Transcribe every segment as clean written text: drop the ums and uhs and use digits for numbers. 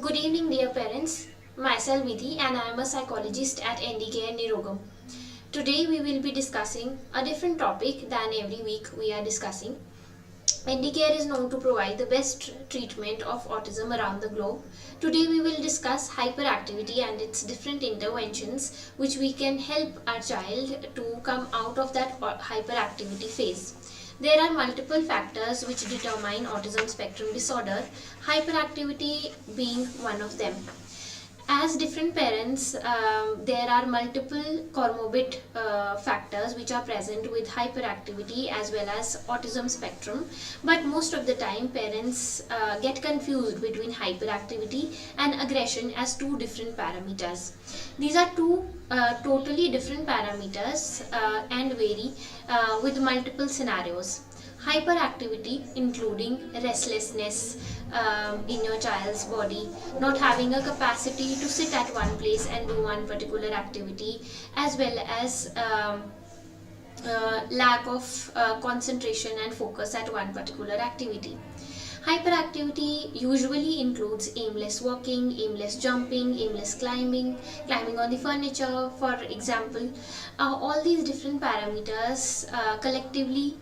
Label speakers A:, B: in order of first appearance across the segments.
A: Good evening, dear parents. Myself Vidhi, and I am a psychologist at NDK Nirogam. Today we will be discussing a different topic than every week we are discussing. NDCare is known to provide the best treatment of autism around the globe. Today we will discuss hyperactivity and its different interventions which we can help our child to come out of that hyperactivity phase. There are multiple factors which determine autism spectrum disorder, hyperactivity being one of them. As different parents, there are multiple comorbid factors which are present with hyperactivity as well as autism spectrum, but most of the time parents get confused between hyperactivity and aggression as two different parameters. These are two totally different parameters and vary with multiple scenarios. Hyperactivity including restlessness in your child's body, not having a capacity to sit at one place and do one particular activity, as well as lack of concentration and focus at one particular activity. Hyperactivity usually includes aimless walking, aimless jumping, aimless climbing, climbing on the furniture, for example. All these different parameters collectively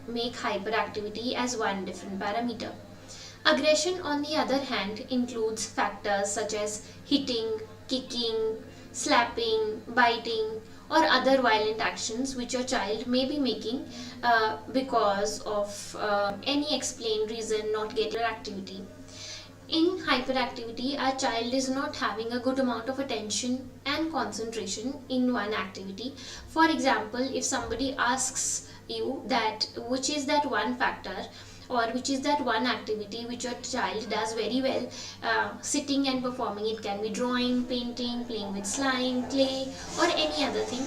A: make hyperactivity as one different parameter. Aggression, on the other hand, includes factors such as hitting, kicking, slapping, biting, or other violent actions which your child may be making because of any explained reason not getting activity. In hyperactivity, our child is not having a good amount of attention and concentration in one activity. For example, if somebody asks you that which is that one factor or which is that one activity which your child does very well, sitting and performing, it can be drawing, painting, playing with slime, clay, or any other thing,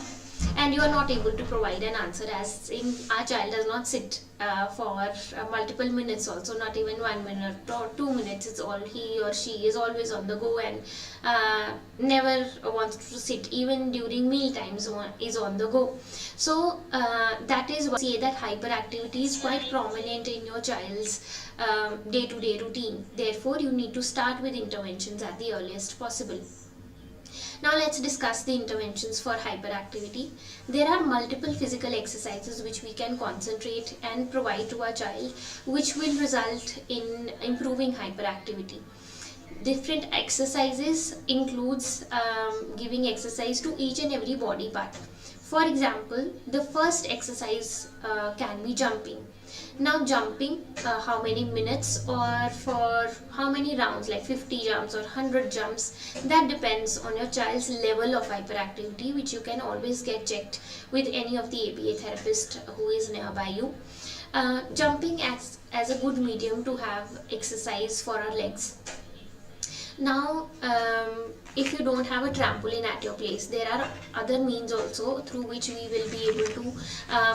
A: and you are not able to provide an answer, as in our child does not sit for multiple minutes also, not even 1 minute or 2 minutes. It's all, he or she is always on the go and never wants to sit, even during meal times is on the go. So that is why I say that hyperactivity is quite prominent in your child's day-to-day routine. Therefore, you need to start with interventions at the earliest possible. Now let's discuss the interventions for hyperactivity. There are multiple physical exercises which we can concentrate and provide to our child, which will result in improving hyperactivity. Different exercises includes giving exercise to each and every body part. For example, the first exercise can be jumping. Now jumping, how many minutes or for how many rounds, like 50 jumps or 100 jumps, that depends on your child's level of hyperactivity, which you can always get checked with any of the ABA therapist who is nearby you. Jumping acts as a good medium to have exercise for our legs. Now, if you don't have a trampoline at your place, there are other means also through which we will be able to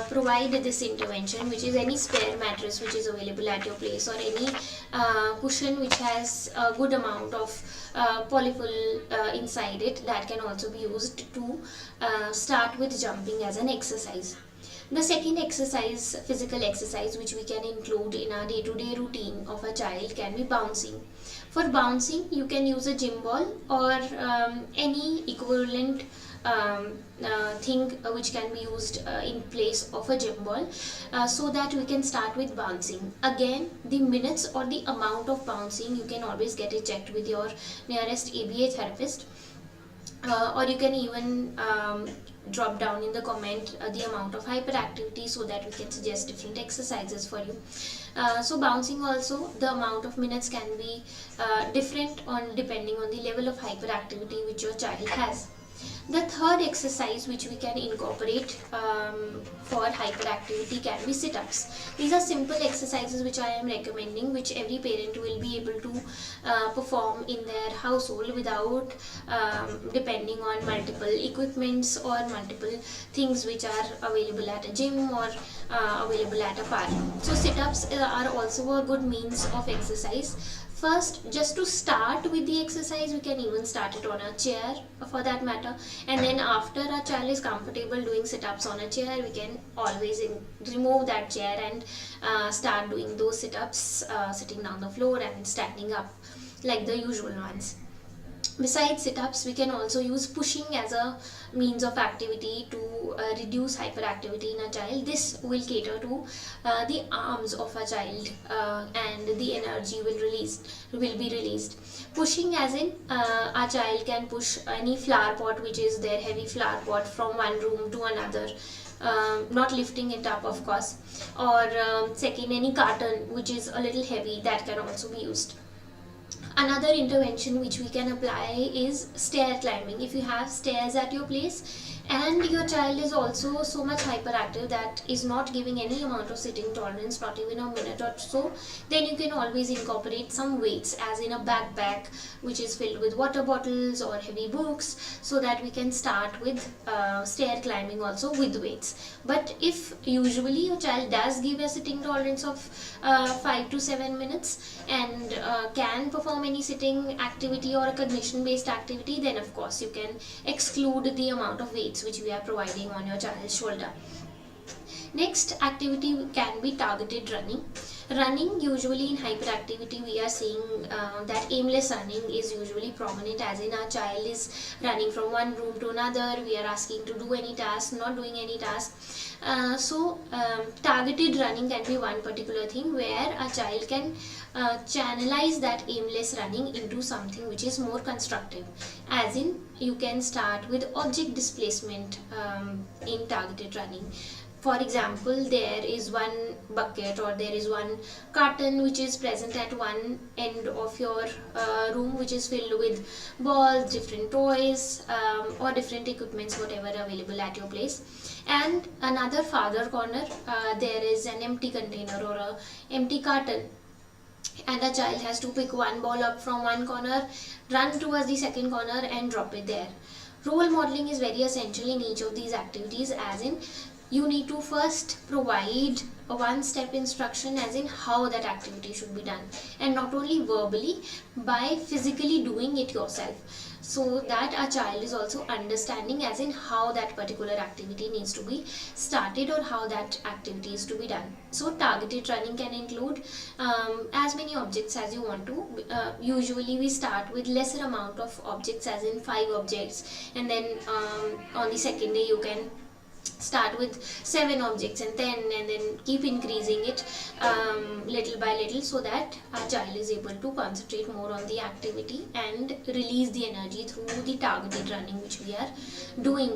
A: provide this intervention, which is any spare mattress which is available at your place, or any cushion which has a good amount of polyfill inside it, that can also be used to start with jumping as an exercise. The second exercise, physical exercise, which we can include in our day-to-day routine of a child, can be bouncing. For bouncing, you can use a gym ball or any equivalent thing which can be used in place of a gym ball, so that we can start with bouncing. Again, the minutes or the amount of bouncing, you can always get it checked with your nearest ABA therapist, or you can even drop down in the comment the amount of hyperactivity, so that we can suggest different exercises for you. So bouncing also, the amount of minutes can be different depending on the level of hyperactivity which your child has. The third exercise which we can incorporate for hyperactivity can be sit-ups. These are simple exercises which I am recommending, which every parent will be able to perform in their household without depending on multiple equipments or multiple things which are available at a gym or available at a park. So sit-ups are also a good means of exercise First, just to start with the exercise, we can even start it on a chair for that matter, and then after our child is comfortable doing sit-ups on a chair, we can always remove that chair and start doing those sit-ups sitting down the floor and standing up like the usual ones. Besides sit-ups, we can also use pushing as a means of activity to reduce hyperactivity in a child. This will cater to the arms of a child, and the energy will be released. Pushing as in a child can push any flower pot which is their heavy flower pot from one room to another, not lifting it up of course, or second, any carton which is a little heavy, that can also be used. Another intervention which we can apply is stair climbing. If you have stairs at your place and your child is also so much hyperactive that is not giving any amount of sitting tolerance, not even a minute or so, then you can always incorporate some weights, as in a backpack which is filled with water bottles or heavy books, so that we can start with stair climbing also with weights. But if usually your child does give a sitting tolerance of 5 to 7 minutes and can perform any sitting activity or a cognition based activity, then of course you can exclude the amount of weights which we are providing on your child's shoulder. Next activity can be targeted running. Running, usually in hyperactivity we are seeing that aimless running is usually prominent, as in our child is running from one room to another, we are asking to do any task, not doing any task. So targeted running can be one particular thing where a child can channelize that aimless running into something which is more constructive, as in you can start with object displacement in targeted running. For example, there is one bucket or there is one carton which is present at one end of your room, which is filled with balls, different toys, or different equipments, whatever available at your place. And another farther corner, there is an empty container or a empty carton, and a child has to pick one ball up from one corner, run towards the second corner and drop it there. Role modeling is very essential in each of these activities, as in you need to first provide a one-step instruction as in how that activity should be done, and not only verbally, by physically doing it yourself, so that a child is also understanding as in how that particular activity needs to be started or how that activity is to be done. So targeted running can include as many objects as you want to. Usually we start with lesser amount of objects, as in 5 objects, and then on the second day you can start with 7 objects and 10, and then keep increasing it little by little, so that our child is able to concentrate more on the activity and release the energy through the targeted running which we are doing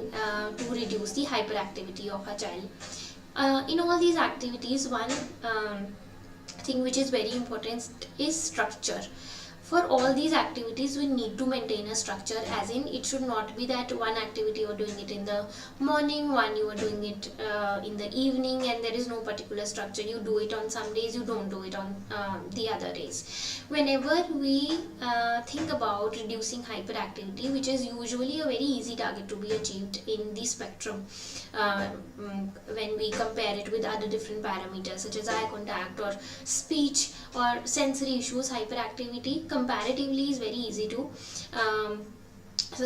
A: to reduce the hyperactivity of our child. In all these activities, one thing which is very important is structure. For all these activities we need to maintain a structure, as in it should not be that one activity you are doing it in the morning, one you are doing it in the evening, and there is no particular structure. You do it on some days, you don't do it on the other days. Whenever we think about reducing hyperactivity, which is usually a very easy target to be achieved in the spectrum, when we compare it with other different parameters such as eye contact or speech or sensory issues, hyperactivity comparatively is very easy to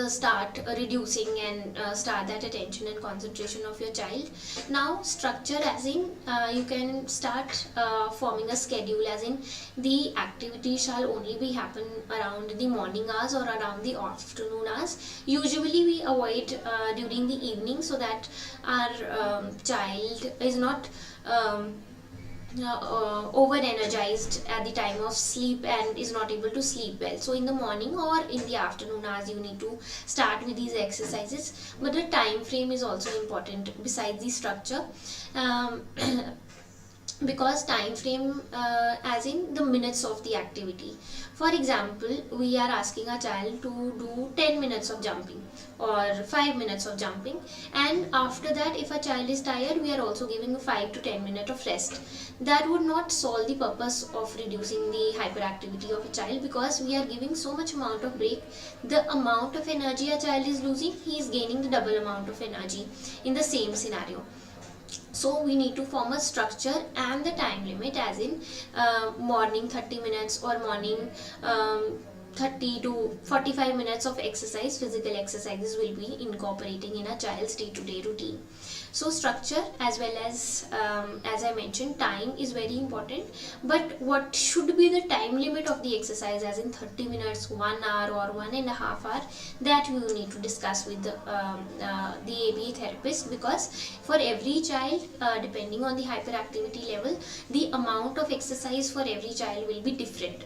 A: start reducing and start that attention and concentration of your child. Now structure, as in you can start forming a schedule, as in the activity shall only be happen around the morning hours or around the afternoon hours. Usually we avoid during the evening, so that our child is not over energized at the time of sleep and is not able to sleep well. So in the morning or in the afternoon hours you need to start with these exercises, but the time frame is also important besides the structure, because time frame as in the minutes of the activity. For example, we are asking a child to do 10 minutes of jumping or 5 minutes of jumping, and after that if a child is tired we are also giving a 5 to 10 minutes of rest. That would not solve the purpose of reducing the hyperactivity of a child, because we are giving so much amount of break. The amount of energy a child is losing, he is gaining the double amount of energy in the same scenario. So we need to form a structure and the time limit, as in morning 30 minutes or morning 30 to 45 minutes of exercise, physical exercises will be incorporating in a child's day-to-day routine. So structure as well as I mentioned, time is very important. But what should be the time limit of the exercise, as in 30 minutes, 1 hour or 1.5 hour, that we will need to discuss with the ABA therapist, because for every child, depending on the hyperactivity level, the amount of exercise for every child will be different.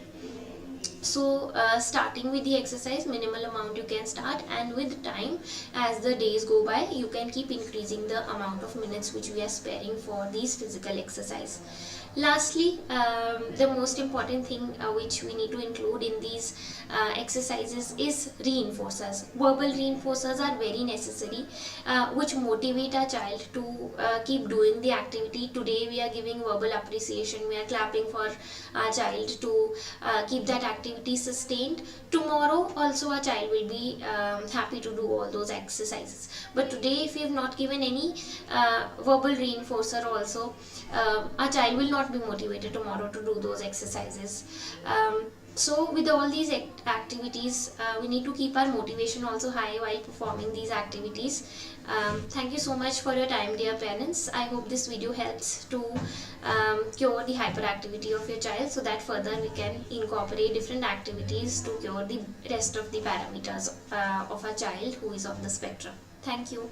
A: So starting with the exercise, minimal amount you can start, and with time, as the days go by, you can keep increasing the amount of minutes which we are sparing for these physical exercise. Lastly, the most important thing which we need to include in these exercises is reinforcers. Verbal reinforcers are very necessary, which motivate our child to keep doing the activity. Today we are giving verbal appreciation, we are clapping for our child to keep that activity sustained. Tomorrow also our child will be happy to do all those exercises. But today, if we have not given any verbal reinforcer also, our child will not be motivated tomorrow to do those exercises. So with all these activities, we need to keep our motivation also high while performing these activities. Thank you so much for your time, dear parents. I hope this video helps to cure the hyperactivity of your child, so that further we can incorporate different activities to cure the rest of the parameters of a child who is on the spectrum. Thank you.